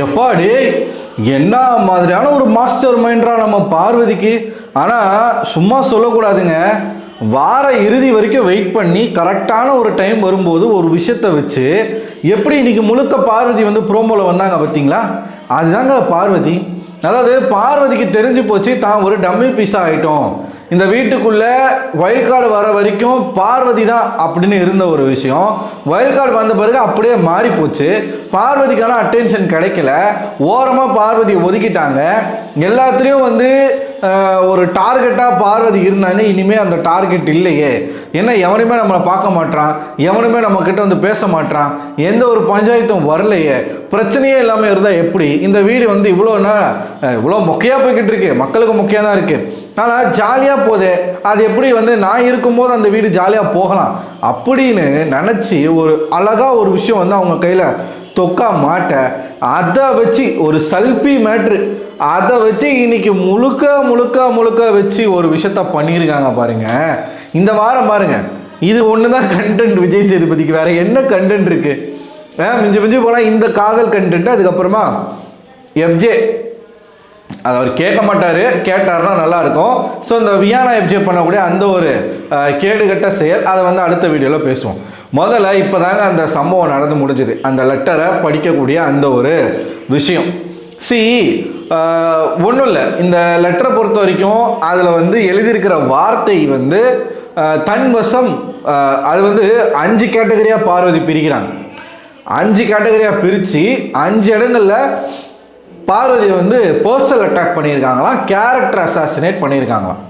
எப்பாடி என்ன மாதிரியான ஒரு மாஸ்டர் மைண்டரா நம்ம பார்வதிக்கு. ஆனால் சும்மா சொல்லக்கூடாதுங்க, வார இறுதி வரைக்கும் வெயிட் பண்ணி கரெக்டான ஒரு டைம் வரும்போது ஒரு விஷயத்தை வச்சு எப்படி இன்னைக்கு முழுக்க பார்வதி வந்து ப்ரோமோவில் வந்தாங்க பார்த்தீங்களா? அதுதாங்க பார்வதி. அதாவது பார்வதிக்கு தெரிஞ்சு போச்சு தான் ஒரு டம்மி பீஸா ஆகிட்டோம், இந்த வீட்டுக்குள்ள வைல்ட் கார்டு வர வரைக்கும் பார்வதி தான் அப்படின்னு இருந்த ஒரு விஷயம் வைல்ட் கார்டு வந்த பிறகு அப்படியே மாறி போச்சு. பார்வதிக்கான அட்டென்ஷன் கிடைக்கல, ஓரமாக பார்வதியை ஒதுக்கிட்டாங்க. எல்லாத்துலேயும் வந்து ஒரு டார்கெட்டாக பார்வதி இருந்தாங்க. இனிமேல் அந்த டார்கெட் இல்லையே, ஏன்னா எவனுமே நம்மளை பார்க்க மாட்டான், எவனுமே நம்மக்கிட்ட வந்து பேச மாட்டான், எந்த ஒரு பஞ்சாயத்தும் வரலையே, பிரச்சனையே இல்லாமல் இருந்தால் எப்படி? இந்த வீடு வந்து இவ்வளோ மொக்கையாக போய்கிட்டு இருக்கு, மக்களுக்கு மொக்கையாக தான் இருக்குது, ஆனால் ஜாலியாக போதே, அது எப்படி வந்து நான் இருக்கும்போது அந்த வீடு ஜாலியாக போகலாம் அப்படின்னு நினச்சி ஒரு அழகாக ஒரு விஷயம் வந்து அவங்க கையில் தொக்கா மாட்ட, அதை வச்சு ஒரு சல்பி மேட்ரு, அதை வச்சு இன்னைக்கு முழுக்க முழுக்க முழுக்க வச்சு ஒரு விஷயத்த பண்ணியிருக்காங்க பாருங்க. இந்த வாரம் பாருங்க, இது ஒன்று தான் கண்டென்ட் விஜய் சேதுபதிக்கு, வேற என்ன கண்டென்ட் இருக்கு? மிஞ்சி போனால் இந்த காதல் கண்டென்ட், அதுக்கப்புறமா எஃப்ஜே அது அவர் கேட்க மாட்டார், கேட்டார்னா நல்லா இருக்கும். ஸோ இந்த வியானா எஃப்ஜே பண்ணக்கூடிய அந்த ஒரு கேடுகட்ட செயல், அதை வந்து அடுத்த வீடியோவில் பேசுவோம். முதல்ல இப்போ தாங்க அந்த சம்பவம் நடந்து முடிஞ்சுது, அந்த லெட்டரை படிக்கக்கூடிய அந்த ஒரு விஷயம். ஒன்றும் இல்லை, இந்த லெட்டரை பொறுத்த வரைக்கும் அதில் வந்து எழுதியிருக்கிற வார்த்தை வந்து தன்வசம். அது வந்து 5 கேட்டகரியாக பார்வதி பிரிக்கிறாங்க. 5 கேட்டகரியாக பிரித்து 5 இடங்களில் பார்வதி வந்து பர்சனல் அட்டாக் பண்ணியிருக்காங்களாம், கேரக்டர் அசாசினேட் பண்ணியிருக்காங்களாம்.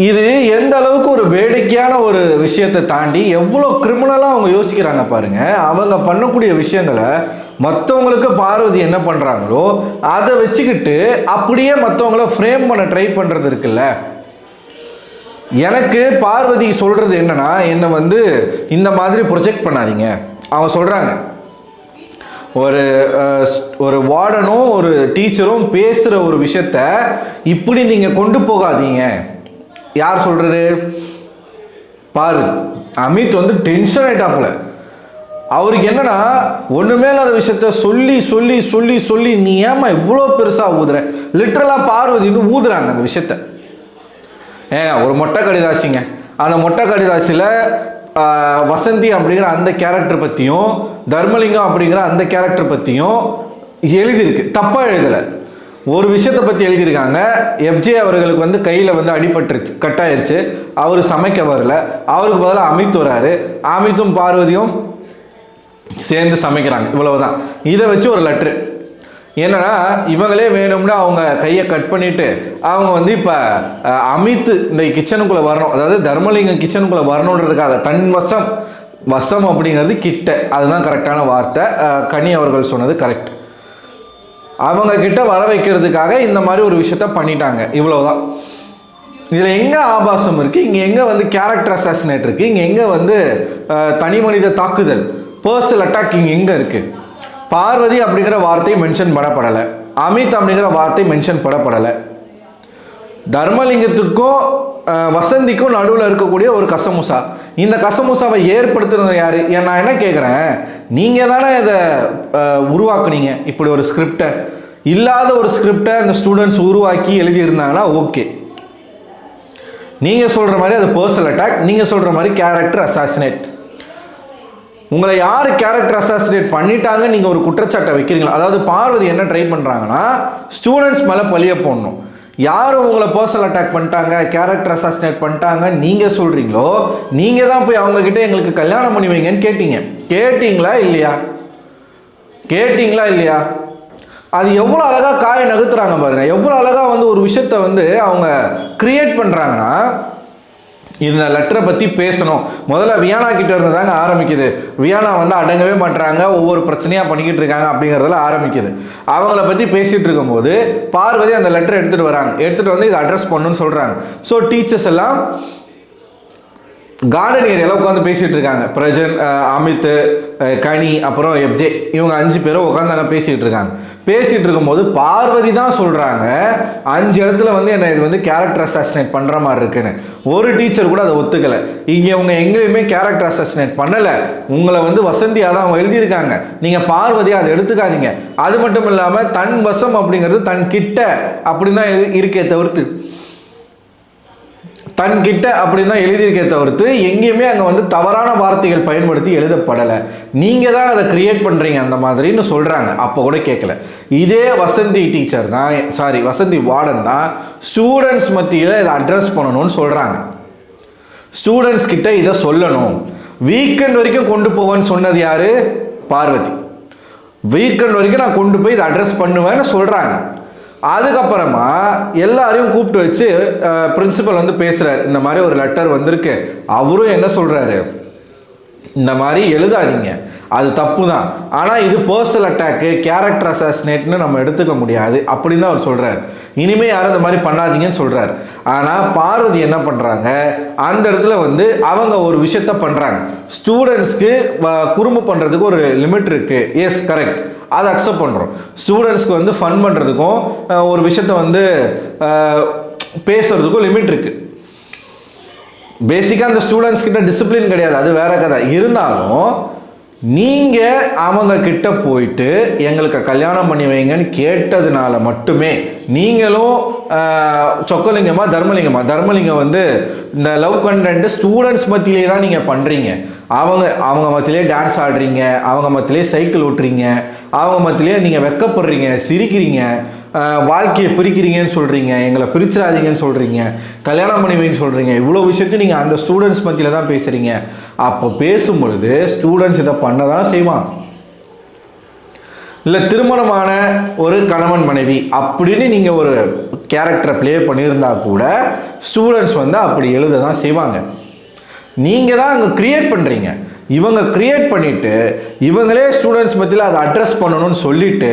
இது எந்த அளவுக்கு ஒரு வேடிக்கையான ஒரு விஷயத்தை தாண்டி எவ்வளோ கிரிமினலாக அவங்க யோசிக்கிறாங்க பாருங்க. அவங்க பண்ணக்கூடிய விஷயங்களை மற்றவங்களுக்கு பார்வதி என்ன பண்ணுறாங்களோ அதை வச்சுக்கிட்டு அப்படியே மற்றவங்கள ஃப்ரேம் பண்ண ட்ரை பண்ணுறது இருக்குல்ல. எனக்கு பார்வதி சொல்கிறது என்னன்னா, என்னை வந்து இந்த மாதிரி ப்ரொஜெக்ட் பண்ணாதீங்க. அவங்க சொல்கிறாங்க, ஒரு வார்டனும் ஒரு டீச்சரும் பேசுகிற ஒரு விஷயத்த இப்படி நீங்கள் கொண்டு போகாதீங்க. யார் சொல்கிறது? பார்வதி. அமித் வந்து டென்ஷன் ஆகிட்டாப்புல. அவருக்கு என்னன்னா, ஒன்றுமே இல்லாத விஷயத்த சொல்லி சொல்லி சொல்லி சொல்லி நீ ஏமா இவ்வளோ பெருசாக ஊதுற, லிட்ரலாக பார்வதி வந்து ஊதுறாங்க அந்த விஷயத்த. ஒரு மொட்டை கடிதாசிங்க, அந்த மொட்டை கடிதாசியில் வசந்தி அப்படிங்கிற அந்த கேரக்டர் பற்றியும் தர்மலிங்கம் அப்படிங்கிற அந்த கேரக்டர் பற்றியும் எழுதியிருக்கு. தப்பாக எழுதலை, ஒரு விஷயத்தை பற்றி எழுதியிருக்காங்க. எஃப்ஜே அவர்களுக்கு வந்து கையில் வந்து அடிபட்டுருச்சு, கட்டாயிருச்சு, அவர் சமைக்க வரல, அவருக்கு பதிலாக அமித் வராரு, அமித்தும் பார்வதியும் சேர்ந்து சமைக்கிறாங்க, இவ்வளவுதான். இதை வச்சு ஒரு லெட்ரு என்னன்னா, இவங்களே வேணும்னா அவங்க கையை கட் பண்ணிட்டு அவங்க வந்து இப்போ அமித் இந்த கிச்சனுக்குள்ளே வரணும், அதாவது தர்மலிங்கம் கிச்சனுக்குள்ளே வரணுன்றதுக்காக தன்வசம், வசம் அப்படிங்கிறது கிட்ட, அதுதான் கரெக்டான வார்த்தை. கனி அவர்கள் சொன்னது கரெக்ட். அவங்க கிட்ட வர வைக்கிறதுக்காக இந்த மாதிரி ஒரு விஷயத்த பண்ணிட்டாங்க, இவ்வளவுதான். இதில் எங்கே ஆபாசம் இருக்குது, இங்கே எங்கே வந்து கேரக்டர் அசாசினேட் இருக்குது, இங்கே எங்கே வந்து தனி மனித தாக்குதல், பர்சனல் அட்டாக் இங்கே எங்கே இருக்குது? பார்வதி அப்படிங்கிற வார்த்தை மென்ஷன் பண்ணப்படலை, அமித் அப்படிங்கிற வார்த்தை மென்ஷன் பண்ணப்படலை. தர்மலிங்கத்துக்கும் வசந்திக்கும் நடுவில் இருக்கக்கூடிய ஒரு கசமுசா, இந்த கசமுசாவை ஏற்படுத்துறது யாரு? நான் என்ன கேட்குறேன், நீங்கள் தானே இதை உருவாக்குனீங்க, இப்படி ஒரு ஸ்கிரிப்டை, இல்லாத ஒரு ஸ்கிரிப்டை இந்த ஸ்டூடெண்ட்ஸ் உருவாக்கி எழுதியிருந்தாங்கன்னா ஓகே. நீங்கள் சொல்கிற மாதிரி அது பர்சனல் அட்டாக், நீங்கள் சொல்கிற மாதிரி கேரக்டர் அசாசினேட். உங்களை யார் கேரக்டர் அசாசினேட் பண்ணிட்டாங்க நீங்கள் ஒரு குற்றச்சாட்டை வைக்கிறீங்களா? அதாவது பார்வதி என்ன ட்ரை பண்ணுறாங்கன்னா, ஸ்டூடெண்ட்ஸ் மேலே பழிய போடணும். யார் உங்களை பர்சனல் அட்டாக் பண்ணிட்டாங்க, கேரக்டர் அசாசினேட் பண்ணிட்டாங்க நீங்கள் சொல்கிறீங்களோ, நீங்கள் தான் போய் அவங்கக்கிட்ட எங்களுக்கு கல்யாணம் பண்ணி வைங்கன்னு கேட்டிங்களா இல்லையா? கேட்டிங்களா இல்லையா? அது எவ்வளோ அழகாக காயை நகர்த்துறாங்க பாருங்க, எவ்வளோ அழகாக வந்து ஒரு விஷயத்த வந்து அவங்க கிரியேட் பண்ணுறாங்கன்னா, இந்த லெட்டரை பற்றி பேசணும். முதல்ல வியானா கிட்ட இருந்து தாங்க ஆரம்பிக்குது. வியானா வந்து அடங்கவே மாட்டுறாங்க, ஒவ்வொரு பிரச்சனையாக பண்ணிக்கிட்டு இருக்காங்க அப்படிங்கிறதுல ஆரம்பிக்குது. அவங்கள பற்றி பேசிகிட்டு இருக்கும்போது பார்வதி அந்த லெட்டரை எடுத்துகிட்டு வராங்க, எடுத்துகிட்டு வந்து இதை அட்ரஸ் பண்ணணும்னு சொல்கிறாங்க. ஸோ டீச்சர்ஸ் எல்லாம் கார்டன் ஏரியாவில் உட்காந்து பேசிகிட்டு இருக்காங்க. பிரஜன், அமித், கனி, அப்புறம் எப்ஜே, இவங்க 5 பேரும் உட்காந்தாங்க பேசிகிட்டு இருக்காங்க. பேசிகிட்டு இருக்கும்போது பார்வதி தான் சொல்கிறாங்க 5 இடத்துல வந்து என்னை இது வந்து கேரக்டர் அசாசினேட் பண்ணுற மாதிரி இருக்குன்னு. ஒரு டீச்சர் கூட அதை ஒத்துக்கலை. இங்கே அவங்க எங்கேயுமே கேரக்டர் அசாசினேட் பண்ணலை, உங்களை வந்து வசந்தியாக தான் அவங்க எழுதியிருக்காங்க, நீங்கள் பார்வதி அதை எடுத்துக்காதீங்க. அது மட்டும் இல்லாமல் தன் வசம் அப்படிங்கிறது தன் கிட்ட அப்படின்னு தான் இருக்கே தவிர்த்து தன்கிட்ட அப்படின்னு தான் எழுதியிருக்கே தவிர்த்து எங்கேயுமே அங்கே வந்து தவறான வார்த்தைகள் பயன்படுத்தி எழுதப்படலை. நீங்கள் தான் அதை கிரியேட் பண்ணுறீங்க அந்த மாதிரின்னு சொல்கிறாங்க. அப்போ கூட கேட்கல. இதே வசந்தி டீச்சர் தான், வசந்தி வார்டன் தான் ஸ்டூடெண்ட்ஸ் மத்தியில் இதை அட்ரஸ் பண்ணணும்னு சொல்கிறாங்க. ஸ்டூடெண்ட்ஸ் கிட்ட இதை சொல்லணும், வீக்கெண்ட் வரைக்கும் கொண்டு போவேன்னு சொன்னது யாரு? பார்வதி. வீக்கெண்ட் வரைக்கும் நான் கொண்டு போய் இதை அட்ரஸ் பண்ணுவேன்னு சொல்கிறாங்க. அதுக்கப்புறமா எல்லாரையும் கூப்பிட்டு வச்சு பிரின்சிபல் வந்து பேசுகிறார். இந்த மாதிரி ஒரு லெட்டர் வந்திருக்கு. அவரும் என்ன சொல்கிறாரு, இந்த மாதிரி எழுதாதீங்க, அது தப்பு தான், ஆனால் இது பர்சனல் அட்டாக்கு, கேரக்டர் அசாசினேட்னு நம்ம எடுத்துக்க முடியாது அப்படின்னு தான் அவர் சொல்கிறார். இனிமேல் யாரும் இந்த மாதிரி பண்ணாதீங்கன்னு சொல்கிறார். ஆனால் பார்வதி என்ன பண்ணுறாங்க, அந்த இடத்துல வந்து அவங்க ஒரு விஷயத்த பண்ணுறாங்க. ஸ்டூடெண்ட்ஸ்க்கு குறும்பு பண்ணுறதுக்கு ஒரு லிமிட் இருக்குது. எஸ், கரெக்ட், அதை அக்செப்ட் பண்ணுறோம். ஸ்டூடெண்ட்ஸ்க்கு வந்து ஃபன் பண்ணுறதுக்கும் ஒரு விஷயத்த வந்து பேசுறதுக்கும் லிமிட் இருக்குது. பேசிக்காக அந்த ஸ்டூடெண்ட்ஸ் கிட்ட டிசிப்ளின் கிடையாது, அது வேற கதை. இருந்தாலும் நீங்கள் அவங்க கிட்ட போயிட்டு எங்களுக்கு கல்யாணம் பண்ணி வைங்கன்னு கேட்டதுனால மட்டுமே நீங்களும் சொக்கலிங்கமா தர்மலிங்கம் வந்து இந்த லவ் கண்டென்ட் ஸ்டூடெண்ட்ஸ் மத்தியிலே தான் நீங்கள் பண்ணுறீங்க. அவங்க மத்தியிலே டான்ஸ் ஆடுறீங்க, அவங்க மத்தியிலே சைக்கிள் ஓட்டுறீங்க, அவங்க மத்தியிலே நீங்கள் வெக்கப்படுறீங்க, சிரிக்கிறீங்க, வாழ்க்கையை பிரிக்கிறீங்கன்னு சொல்கிறீங்க, எங்களை பிரிச்சிடாதீங்கன்னு சொல்கிறீங்க, கல்யாணம் பண்ணி வைங்க சொல்கிறீங்க. இவ்வளோ விஷயத்தையும் நீங்கள் அந்த ஸ்டூடெண்ட்ஸ் மத்தியில் தான் பேசுகிறீங்க. அப்போ பேசும்பொழுது ஸ்டூடெண்ட்ஸ் இதை பண்ண தான் செய்வான். இல்லை திருமணமான ஒரு கணவன் மனைவி அப்படின்னு நீங்கள் ஒரு கேரக்டரை ப்ளே பண்ணியிருந்தா கூட ஸ்டூடெண்ட்ஸ் வந்து அப்படி எழுத தான் செய்வாங்க. நீங்கள் தான் அங்கே க்ரியேட் பண்ணுறீங்க. இவங்க கிரியேட் பண்ணிவிட்டு இவங்களே ஸ்டூடெண்ட்ஸ் மத்தியில் அதை அட்ரஸ் பண்ணணும்னு சொல்லிவிட்டு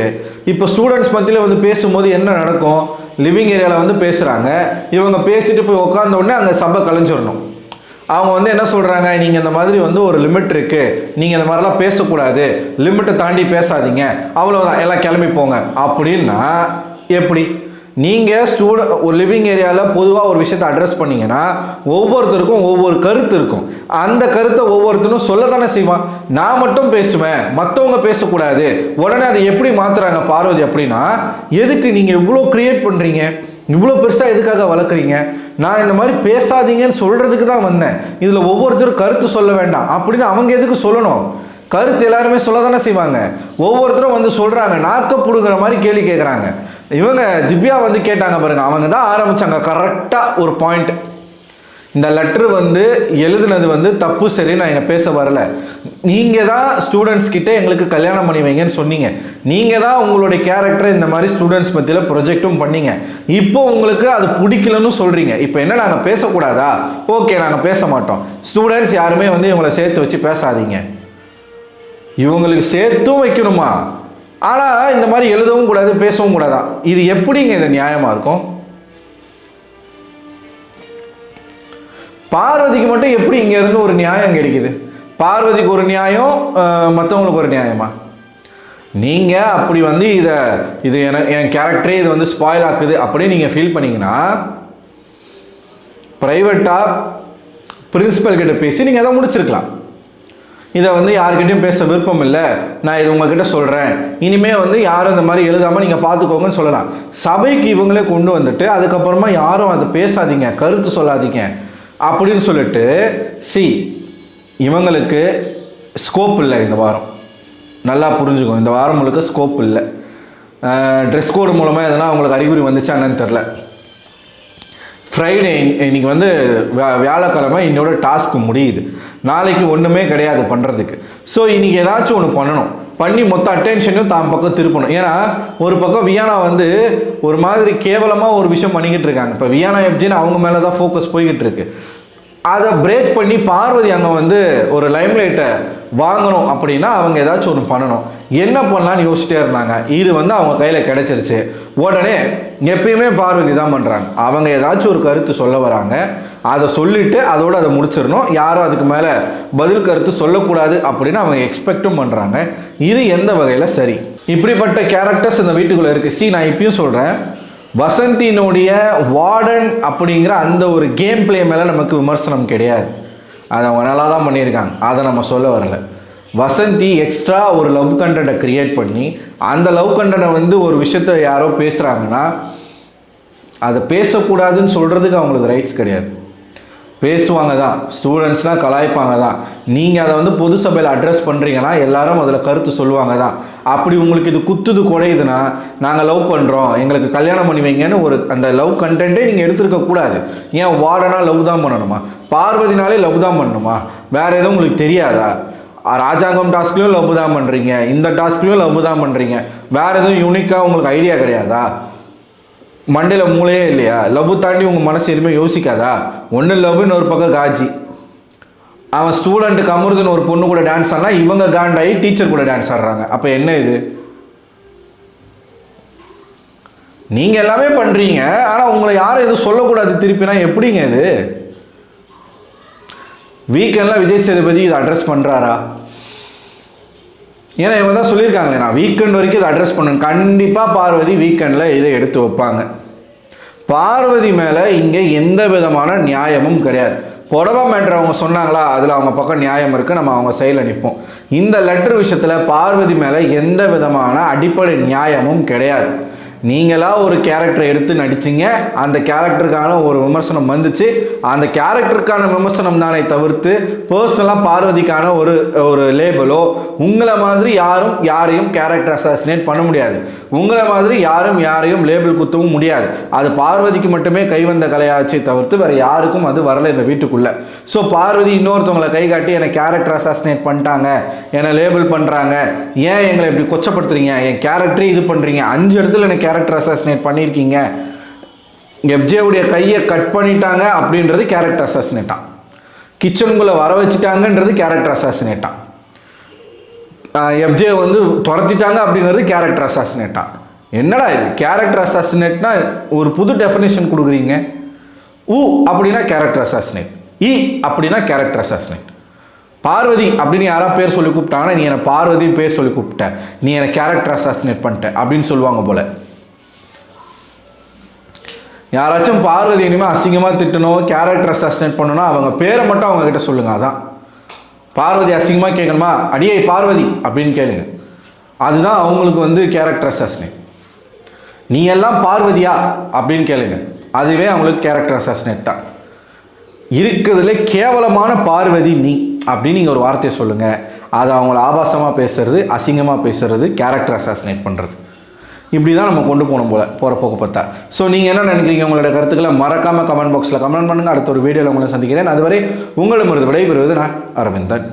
இப்போ ஸ்டூடெண்ட்ஸ் மத்தியில் வந்து பேசும்போது என்ன நடக்கும், லிவிங் ஏரியாவில் வந்து பேசுகிறாங்க, இவங்க பேசிட்டு போய் உட்காந்த உடனே அங்கே சபை கலைஞ்சிடணும். அவங்க வந்து என்ன சொல்கிறாங்க, நீங்கள் இந்த மாதிரி வந்து ஒரு லிமிட் இருக்குது, நீங்கள் இந்த மாதிரிலாம் பேசக்கூடாது, லிமிட்டை தாண்டி பேசாதீங்க, அவ்வளோதான், எல்லாம் கிளம்பி போங்க அப்படின்னா எப்படி? நீங்கள் ஒரு லிவிங் ஏரியாவில் பொதுவாக ஒரு விஷயத்தை அட்ரஸ் பண்ணிங்கன்னா ஒவ்வொருத்தருக்கும் ஒவ்வொரு கருத்து இருக்கும். அந்த கருத்தை ஒவ்வொருத்தரும் சொல்ல தானே செய்வான். நான் மட்டும் பேசுவேன், மற்றவங்க பேசக்கூடாது, உடனே அதை எப்படி மாற்றுறாங்க பார்வதி அப்படின்னா, எதுக்கு நீங்கள் இவ்வளோ க்ரியேட் பண்ணுறீங்க, இவ்வளோ பெருசாக எதுக்காக வளர்க்குறீங்க, நான் இந்த மாதிரி பேசாதீங்கன்னு சொல்கிறதுக்கு தான் வந்தேன், இதில் ஒவ்வொருத்தரும் கருத்து சொல்ல வேண்டாம் அப்படின்னு அவங்க எதுக்கு சொல்லணும்? கருத்து எல்லாருமே சொல்ல தானே செய்வாங்க. ஒவ்வொருத்தரும் வந்து சொல்கிறாங்க, நாக்க புடுங்கிற மாதிரி கேள்வி கேட்குறாங்க. இவங்க திவ்யா வந்து கேட்டாங்க பாருங்க, அவங்க தான் ஆரம்பித்தாங்க கரெக்டாக ஒரு பாயிண்ட். இந்த லெட்ரு வந்து எழுதுனது வந்து தப்பு, சரி, நான் இங்கே பேச வரல, நீங்கள் தான் ஸ்டூடெண்ட்ஸ் கிட்டே எங்களுக்கு கல்யாணம் பண்ணி வைங்கன்னு சொன்னீங்க, நீங்கள் தான் உங்களுடைய கேரக்டரை இந்த மாதிரி ஸ்டூடெண்ட்ஸ் மத்தியில் ப்ரொஜெக்டும் பண்ணீங்க, இப்போ உங்களுக்கு அது பிடிக்கலன்னு சொல்கிறீங்க, இப்போ என்ன நாங்கள் பேசக்கூடாதா? ஓகே, நாங்கள் பேச மாட்டோம், ஸ்டூடெண்ட்ஸ் யாருமே வந்து இவங்களை சேர்த்து வச்சு பேசாதீங்க. இவங்களுக்கு சேர்த்தும் வைக்கணுமா? ஆனால் இந்த மாதிரி எழுதவும் கூடாது, பேசவும் கூடாதான். இது எப்படிங்க இது நியாயமாக இருக்கும்? பார்வதிக்கு மட்டும் எப்படி இங்கே இருந்து ஒரு நியாயம் கிடைக்குது? பார்வதிக்கு ஒரு நியாயம், மற்றவங்களுக்கு ஒரு நியாயமா? நீங்கள் அப்படி வந்து இது என் கேரக்டரே இது வந்து ஸ்பாயில் ஆக்குது அப்படின்னு நீங்கள் ஃபீல் பண்ணிங்கன்னா ப்ரைவேட்டாக பிரின்சிபல் கிட்ட பேசி நீங்கள் அதை முடிச்சிருக்கலாம். இதை வந்து யாருக்கிட்டையும் பேச விருப்பம் இல்லை, நான் இது உங்ககிட்ட சொல்கிறேன், இனிமேல் வந்து யாரும் இந்த மாதிரி எழுதாமல் நீங்கள் பார்த்துக்கோங்கன்னு சொல்லலாம். சபைக்கு இவங்களே கொண்டு வந்துட்டு அதுக்கப்புறமா யாரும் அதை பேசாதீங்க, கருத்து சொல்லாதீங்க அப்படின்னு சொல்லிட்டு இவங்களுக்கு ஸ்கோப் இல்லை. இந்த வாரம் நல்லா புரிஞ்சுக்கும், இந்த வாரம் முழுக்க ஸ்கோப் இல்லை. ட்ரெஸ் கோடு மூலமாக எதனா அவங்களுக்கு அறிகுறி வந்துச்சா என்னன்னு தெரில. ஃப்ரைடே இன்னைக்கு வந்து வியாழக்கிழமை, இன்னோட டாஸ்க் முடியுது, நாளைக்கு ஒன்றுமே கிடையாது பண்ணுறதுக்கு. ஸோ இன்றைக்கி ஏதாச்சும் ஒன்று பண்ணணும், பண்ணி மொத்த அட்டென்ஷனும் தான் பக்கம் திருப்பணும். ஏன்னா ஒரு பக்கம் வியானா வந்து ஒரு மாதிரி கேவலமாக ஒரு விஷயம் பண்ணிக்கிட்டு இருக்காங்க. இப்போ வியானா எப்ஜின்னு அவங்க மேலே தான் ஃபோக்கஸ் போய்கிட்டு இருக்கு. அதை பிரேக் பண்ணி பார்வதி அங்கே வந்து ஒரு லைம்லைட்டை வாங்கணும் அப்படின்னா அவங்க ஏதாச்சும் ஒன்று பண்ணணும். என்ன பண்ணலான்னு யோசிச்சிட்டே இருந்தாங்க. இது வந்து அவங்க கையில் கிடைச்சிருச்சு. உடனே எப்பயுமே பார்வதி தான் பண்ணுறாங்க. அவங்க ஏதாச்சும் ஒரு கருத்து சொல்ல வராங்க, அதை சொல்லிவிட்டு அதோடு அதை முடிச்சிடணும். யாரும் அதுக்கு மேலே பதில் கருத்து சொல்லக்கூடாது அப்படின்னு அவங்க எக்ஸ்பெக்டும் பண்ணுறாங்க. இது எந்த வகையில் சரி? இப்படிப்பட்ட கேரக்டர்ஸ் இந்த வீட்டுக்குள்ளே இருக்குது. நான் இப்பயும் சொல்கிறேன், வசந்தியினுடைய வார்டன் அப்படிங்கிற அந்த ஒரு கேம் பிளே மேலே நமக்கு விமர்சனம் கிடையாது. அதை அவங்க நல்லா தான் பண்ணியிருக்காங்க, அதை நம்ம சொல்ல வரல. வசந்தி எக்ஸ்ட்ரா ஒரு லவ் கண்டென்ட்டை க்ரியேட் பண்ணி அந்த லவ் கண்டென்ட்டை வந்து ஒரு விஷயத்தை யாரோ பேசுகிறாங்கன்னா அதை பேசக்கூடாதுன்னு சொல்கிறதுக்கு அவங்களுக்கு ரைட்ஸ் கிடையாது. பேசுவாங்க தான், ஸ்டூடெண்ட்ஸ்லாம் கலாய்ப்பாங்க தான். நீங்கள் அதை வந்து பொது சபையில் அட்ரஸ் பண்ணுறீங்கன்னா எல்லாரும் அதில் கருத்து சொல்லுவாங்க தான். அப்படி உங்களுக்கு இது குத்துது குறையுதுன்னா நாங்கள் லவ் பண்ணுறோம், எங்களுக்கு கல்யாணம் பண்ணி வைங்கன்னு ஒரு அந்த லவ் கண்டென்ட்டே நீங்கள் எடுத்துருக்கக்கூடாது. ஏன் வார்டனாக லவ் தான் பண்ணணுமா? பார்வதினாலே லவ் தான் பண்ணணுமா? வேறு எதுவும் உங்களுக்கு தெரியாதா? ராஜாங்கம் டாஸ்க்லையும் லவ் தான் பண்ணுறீங்க, இந்த டாஸ்க்லையும் லவ் தான் பண்ணுறீங்க. வேறு எதுவும் யூனிக்காக உங்களுக்கு ஐடியா கிடையாதா? மண்டையில் மூளையே இல்லையா? லவ் தாண்டி உங்கள் மனசு எதுவுமே யோசிக்காதா? ஒன்று லவ்னு ஒரு பக்கம் காஜி, அவன் ஸ்டூடெண்ட்டுக்கு அமிர்தன்னு ஒரு பொண்ணு கூட டான்ஸ் ஆடினா இவங்க காண்டாகி டீச்சர் கூட டான்ஸ் ஆடுறாங்க. அப்போ என்ன இது? நீங்கள் எல்லாமே பண்ணுறீங்க, ஆனால் உங்களை யாரும் எதுவும் சொல்லக்கூடாது திருப்பினா எப்படிங்க இது? வீக்கெண்டில் விஜய் சேதுபதி இதை அட்ரஸ் பண்ணுறாரா? ஏன்னா இவங்க தான் சொல்லியிருக்காங்களே, நான் வீக்கெண்ட் வரைக்கும் இதை அட்ரஸ் பண்ணேன். கண்டிப்பாக பார்வதி வீக்கெண்டில் இதை எடுத்து வைப்பாங்க. பார்வதி மேலே இங்கே எந்த விதமான நியாயமும் கிடையாது. புடவை மேட்ரு அவங்க சொன்னாங்களா, அதில் அவங்க பக்கம் நியாயம் இருக்குது, நம்ம அவங்க சைடில் நிற்போம். இந்த லெட்டர் விஷயத்தில் பார்வதி மேலே எந்த விதமான அடிப்படை நியாயமும் கிடையாது. நீங்களா ஒரு கேரக்டரை எடுத்து நடிச்சிங்க, அந்த கேரக்டருக்கான ஒரு விமர்சனம் வந்துச்சு. அந்த கேரக்டருக்கான விமர்சனம் தானே தவிர்த்து பர்சனலாக பார்வதிக்கான ஒரு லேபிளோ, உங்களை மாதிரி யாரையும் கேரக்டர் அசாசினேட் பண்ண முடியாது. உங்களை மாதிரி யாரையும் லேபிள் குத்தவும் முடியாது. அது பார்வதிக்கு மட்டுமே கைவந்த கலையாச்சே தவிர்த்து வேறு யாருக்கும் அது வரலை இந்த வீட்டுக்குள்ளே. ஸோ பார்வதி இன்னொருத்தவங்களை கை காட்டி என்னை கேரக்டர் அசாசினேட் பண்ணிட்டாங்க, என்னை லேபிள் பண்ணுறாங்க, ஏன் எங்களை இப்படி கொச்சப்படுத்துறீங்க, என் கேரக்டரே இது பண்ணுறீங்க, 5 இடத்துல எனக்கு கேரக்டர் அசாசினேட் பண்ணியிருக்கீங்க, எப்ஜேவுடைய கையை கட் பண்ணிட்டாங்க அப்படின்றது கேரக்டர் அசாசினேட்டான், கிச்சனுக்குள்ளே வர வச்சுட்டாங்கன்றது கேரக்டர் அசாசினேட்டான், எப்ஜே வந்து துரத்திட்டாங்க அப்படிங்கிறது கேரக்டர் அசாசினேட்டான். என்னடா இது? கேரக்டர் அசாசினேட்னா ஒரு புது டெஃபினேஷன் கொடுக்குறீங்க. ஊ அப்படின்னா கேரக்டர் அசாசினேட், இ அப்படின்னா கேரக்டர் அசாசினேட். பார்வதி அப்படின்னு யாராவது பேர் சொல்லி கூப்பிட்டாங்கன்னா, நீ என்னை பார்வதின்னு பேர் சொல்லி கூப்பிட்ட, நீ என்னை கேரக்டர் அசாசினேட் பண்ணிட்ட அப்படின்னு சொல்லுவாங்க போல. யாராச்சும் பார்வதி இனிமேல் அசிங்கமாக திட்டணும், கேரக்டர் அசாசினேட் பண்ணணும், அவங்க பேரை மட்டும் அவங்க கிட்ட சொல்லுங்க. அதான் பார்வதி அசிங்கமாக கேட்கணுமா, அடியே பார்வதி அப்படின்னு கேளுங்க. அதுதான் அவங்களுக்கு வந்து கேரக்டர் அசாசினேட். நீ எல்லாம் பார்வதியா அப்படின்னு கேளுங்க, அதுவே அவங்களுக்கு கேரக்டர் அசாசினேட் தான். இருக்கிறதுல கேவலமான பார்வதி நீ அப்படின்னு நீங்கள் ஒரு வார்த்தையை சொல்லுங்கள். அது அவங்கள ஆபாசமாக பேசுறது, அசிங்கமாக பேசுறது, கேரக்டர் அசாசினேட் பண்ணுறது, இப்படி தான் நம்ம கொண்டு போகணும் போகிற போக்க பார்த்தா. ஸோ நீங்கள் என்ன நினைக்கிறீங்க? உங்களோட கருத்துக்களை மறக்காமல் கமெண்ட் பாக்ஸில் கமெண்ட் பண்ணுங்கள். அடுத்த ஒரு வீடியோவில் உங்களை சந்திக்கிறேன். அதுவரை உங்களிடமிருந்து விடைபெறுவது நான் அரவிந்தன்.